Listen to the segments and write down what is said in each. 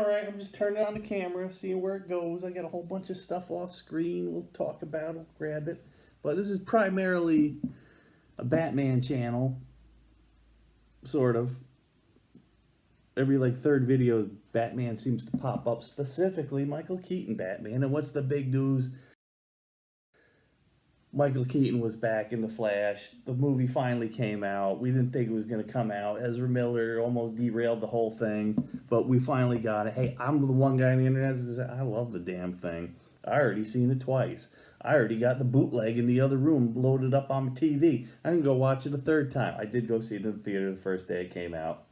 Alright, I'm just turning on the camera, seeing where it goes. I got a whole bunch of stuff off screen. We'll talk about it, grab it. But this is primarily a Batman channel. Sort of. Every third video, Batman seems to pop up. Specifically, Michael Keaton Batman. And what's the big news? Michael Keaton was back in The Flash. The movie finally came out. We didn't think it was going to come out. Ezra Miller almost derailed the whole thing, but we finally got it. Hey, I'm the one guy on the internet that says, I love the damn thing. I already seen it twice. I already got the bootleg in the other room loaded up on my TV. I didn't go watch it a third time. I did go see it in the theater the first day it came out.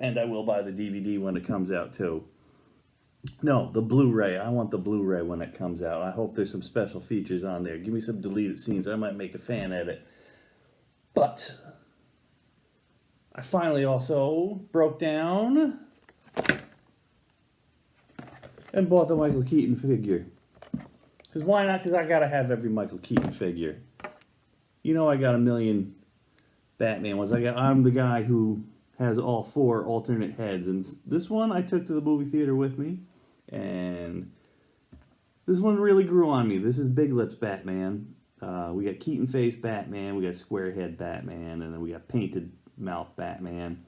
And I will buy the DVD when it comes out too. No, the Blu-ray. I want the Blu-ray when it comes out. I hope there's some special features on there. Give me some deleted scenes. I might make a fan edit. But I finally also broke down and bought the Michael Keaton figure. Because why not? Because I got to have every Michael Keaton figure. You know I got a million Batman ones. I'm the guy who has all 4 alternate heads. And this one I took to the movie theater with me. And this one really grew on me. This is Big Lips Batman. We got Keaton Face Batman. We got Square Head Batman. And then we got Painted Mouth Batman.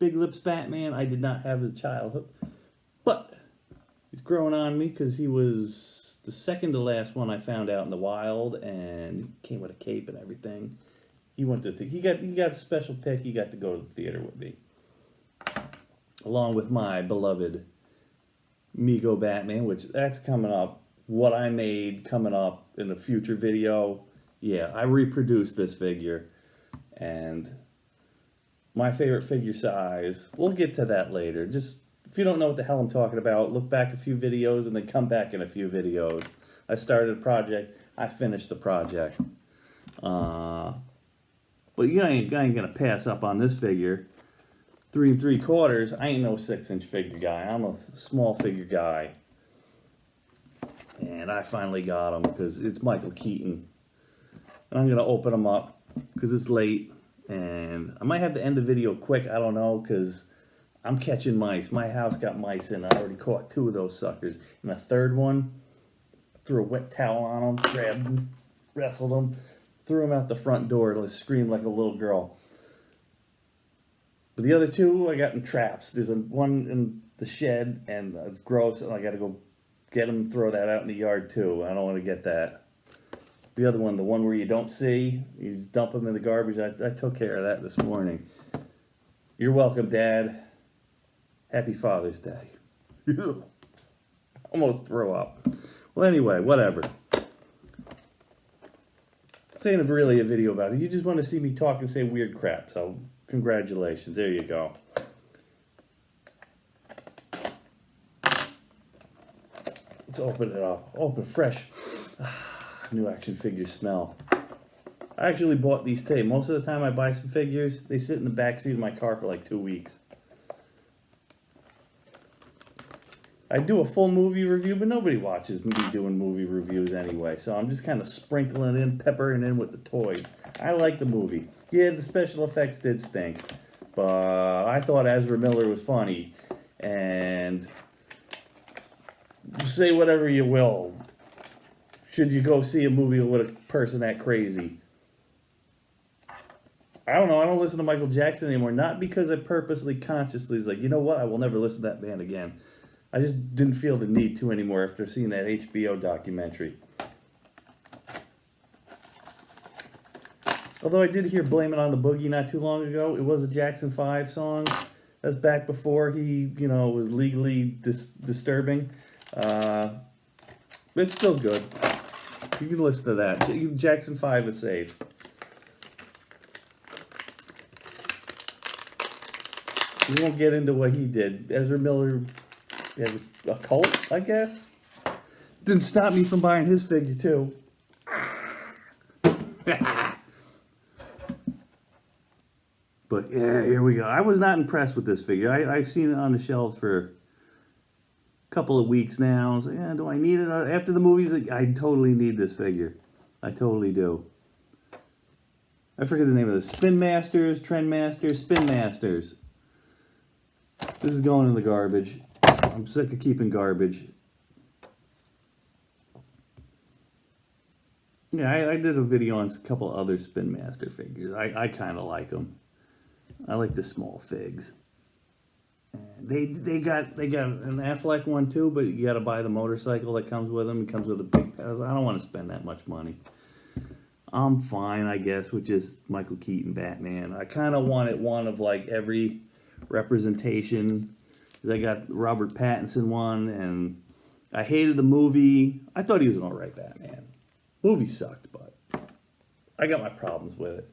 Big Lips Batman I did not have as a child. But he's growing on me because he was the second to last one I found out in the wild. And he came with a cape and everything. He went to he got a special pick. He got to go to the theater with me, along with my beloved Mego Batman, which that's coming up. What I made coming up in a future video. Yeah, I reproduced this figure, and my favorite figure size. We'll get to that later. Just if you don't know what the hell I'm talking about, look back a few videos and then come back in a few videos. I started a project. I finished the project. But I ain't gonna pass up on this figure. 3 3/4. I ain't no 6-inch figure guy. I'm a small figure guy. And I finally got him because it's Michael Keaton. And I'm gonna open them up because it's late. And I might have to end the video quick. I don't know because I'm catching mice. My house got mice in. I already caught 2 of those suckers. And the third one, threw a wet towel on them, grabbed them, wrestled them. Threw him out the front door and screamed like a little girl. But the other 2, I got in traps. There's one in the shed, and it's gross, and I got to go get him and throw that out in the yard, too. I don't want to get that. The other one, the one where you don't see, you dump them in the garbage. I took care of that this morning. You're welcome, Dad. Happy Father's Day. Almost threw up. Well, anyway, whatever. This ain't really a video about it. You just want to see me talk and say weird crap. So, congratulations. There you go. Let's open it up. Open fresh. New action figure smell. I actually bought these today. Most of the time I buy some figures, they sit in the back seat of my car for like 2 weeks. I do a full movie review, but nobody watches me doing movie reviews anyway. So I'm just kind of sprinkling in, peppering in with the toys. I like the movie. Yeah, the special effects did stink. But I thought Ezra Miller was funny. And say whatever you will. Should you go see a movie with a person that crazy? I don't know. I don't listen to Michael Jackson anymore. Not because I purposely, consciously was like, you know what? I will never listen to that band again. I just didn't feel the need to anymore after seeing that HBO documentary. Although I did hear Blame It on the Boogie not too long ago. It was a Jackson 5 song. That's back before he, was legally disturbing. It's still good. You can listen to that. Jackson 5 is safe. We won't get into what he did. Ezra Miller has a cult, I guess. Didn't stop me from buying his figure, too. But, yeah, here we go. I was not impressed with this figure. I've seen it on the shelves for a couple of weeks now. I was like, yeah, do I need it? After the movies, I totally need this figure. I totally do. I forget the name of this. Spin Masters, Trend Masters, Spin Masters. This is going in the garbage. I'm sick of keeping garbage. Yeah, I did a video on a couple other Spin Master figures. I kind of like them. I like the small figs. They got an Affleck one too, but you got to buy the motorcycle that comes with them. It comes with a big pedal. I don't want to spend that much money. I'm fine, I guess, with just Michael Keaton Batman. I kind of wanted one of like every representation. Cause I got Robert Pattinson one, and I hated the movie. I thought he was an alright Batman. Movie sucked, but I got my problems with it.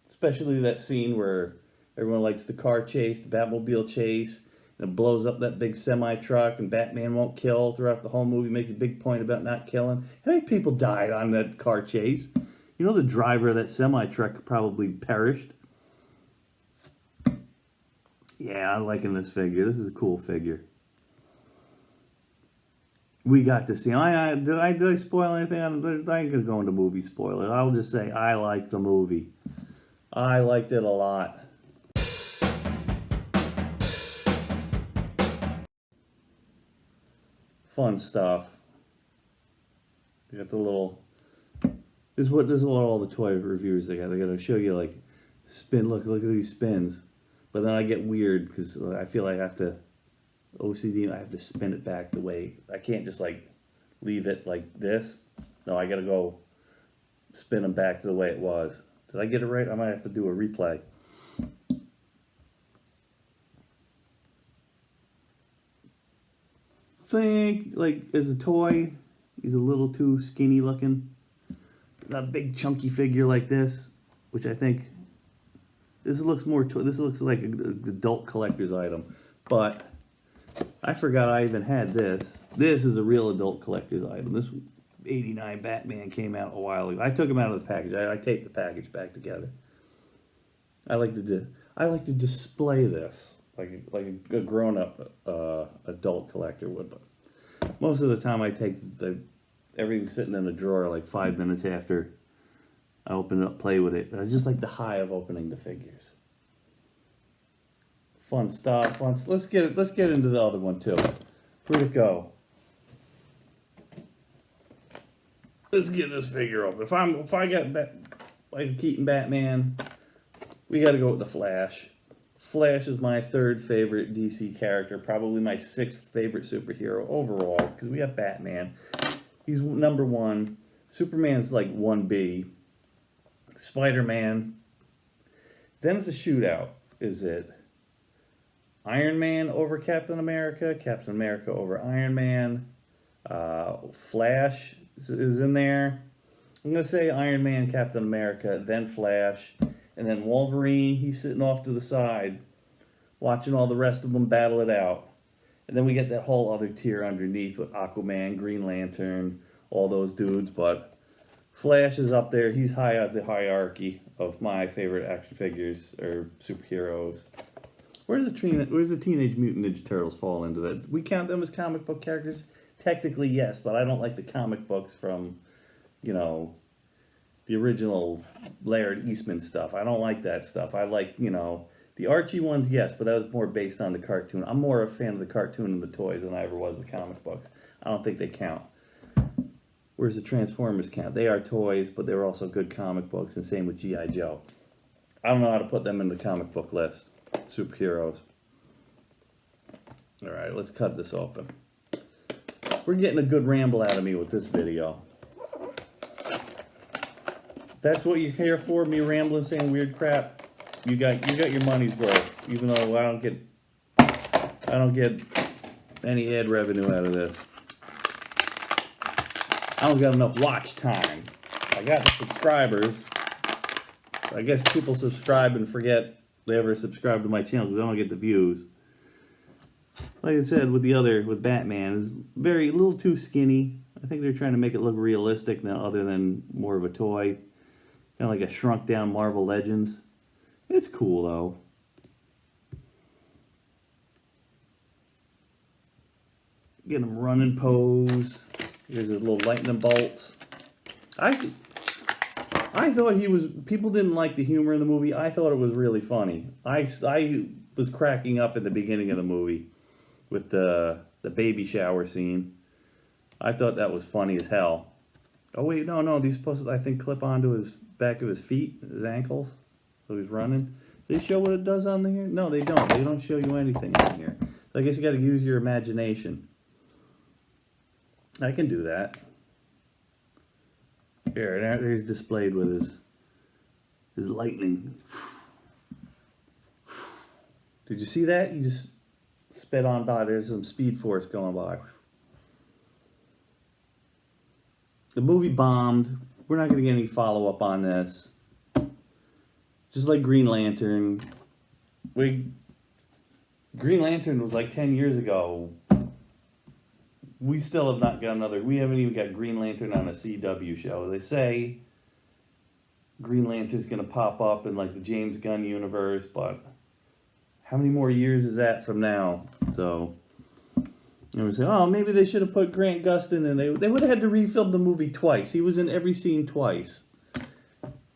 Especially that scene where everyone likes the car chase, the Batmobile chase, and it blows up that big semi-truck, and Batman won't kill throughout the whole movie, makes a big point about not killing. How many people died on that car chase? You know the driver of that semi-truck probably perished. Yeah, I'm liking this figure. This is a cool figure. We got to see. Did I spoil anything? I ain't gonna go into movie spoilers. I'll just say I like the movie. I liked it a lot. Fun stuff. You got the little. This is what all the toy reviewers they got. They got to show you like spin. Look at these spins. But then I get weird because I feel like I have to OCD. I have to spin it back the way. I can't just like leave it like this. No, I got to go spin them back to the way it was. Did I get it right? I might have to do a replay. Think like as a toy, he's a little too skinny looking. Not a big chunky figure like this, which I think this looks more. This looks like an adult collector's item, but I forgot I even had this. This is a real adult collector's item. This '89 Batman came out a while ago. I took him out of the package. I taped the package back together. I like to display this like a grown-up adult collector would. But most of the time, I take everything sitting in a drawer like 5 minutes after I open it up, play with it. I just like the high of opening the figures. Fun stuff. Let's get into the other one too. Where'd it go? Let's get this figure open. If I got like Keaton Batman, we got to go with the Flash. Flash is my third favorite DC character, probably my sixth favorite superhero overall, because we have Batman. He's number one. Superman's like 1B. Spider-Man. Then it's a shootout. Is it Iron Man over Captain America? Captain America over Iron Man? Flash is in there. I'm going to say Iron Man, Captain America, then Flash. And then Wolverine, he's sitting off to the side, watching all the rest of them battle it out. And then we get that whole other tier underneath with Aquaman, Green Lantern, all those dudes. But Flash is up there. He's high up the hierarchy of my favorite action figures or superheroes. Where's the Teenage Mutant Ninja Turtles fall into that? We count them as comic book characters? Technically, yes, but I don't like the comic books from, the original Laird Eastman stuff. I don't like that stuff. I like, the Archie ones, yes, but that was more based on the cartoon. I'm more a fan of the cartoon and the toys than I ever was the comic books. I don't think they count. Whereas the Transformers count. They are toys, but they were also good comic books, and same with G.I. Joe. I don't know how to put them in the comic book list. Superheroes. Alright, let's cut this open. We're getting a good ramble out of me with this video. That's what you're here for, me rambling, saying weird crap. You got your money's worth, even though I don't get any ad revenue out of this. I don't got enough watch time. I got the subscribers. I guess people subscribe and forget they ever subscribe to my channel because I don't get the views. Like I said, with Batman, it's a little too skinny. I think they're trying to make it look realistic now, other than more of a toy. Kind of like a shrunk down Marvel Legends. It's cool though. Get him running pose. Here's his little lightning bolts. I thought people didn't like the humor in the movie. I thought it was really funny. I was cracking up at the beginning of the movie with the baby shower scene. I thought that was funny as hell. Oh wait, no, these supposed to, I think, clip onto his back of his feet, his ankles, so he's running. They show what it does on here? No, they don't. They don't show you anything on here. So I guess you got to use your imagination. I can do that. Here, there he's displayed with his lightning. Did you see that? He just sped on by. There's some speed force going by. The movie bombed. We're not going to get any follow-up on this. Just like Green Lantern. Green Lantern was like 10 years ago. We still have not got another. We haven't even got Green Lantern on a CW show. They say Green Lantern's going to pop up in like the James Gunn universe, but how many more years is that from now? So, and we say, oh, maybe they should have put Grant Gustin in. They would have had to refilm the movie twice. He was in every scene twice.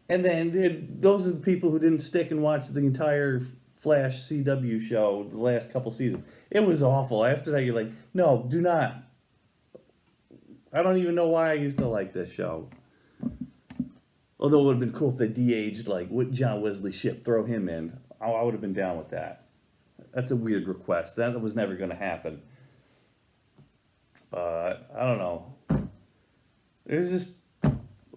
And then those are the people who didn't stick and watch the entire Flash CW show the last couple seasons. It was awful. After that, you're like, no, do not. I don't even know why I used to like this show. Although it would have been cool if they de-aged, like, with John Wesley Shipp, throw him in. I would have been down with that. That's a weird request. That was never going to happen. But, I don't know. There's just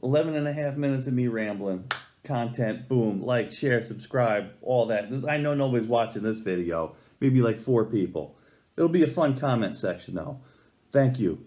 11 and a half minutes of me rambling. Content, boom, like, share, subscribe, all that. I know nobody's watching this video. Maybe like 4 people. It'll be a fun comment section, though. Thank you.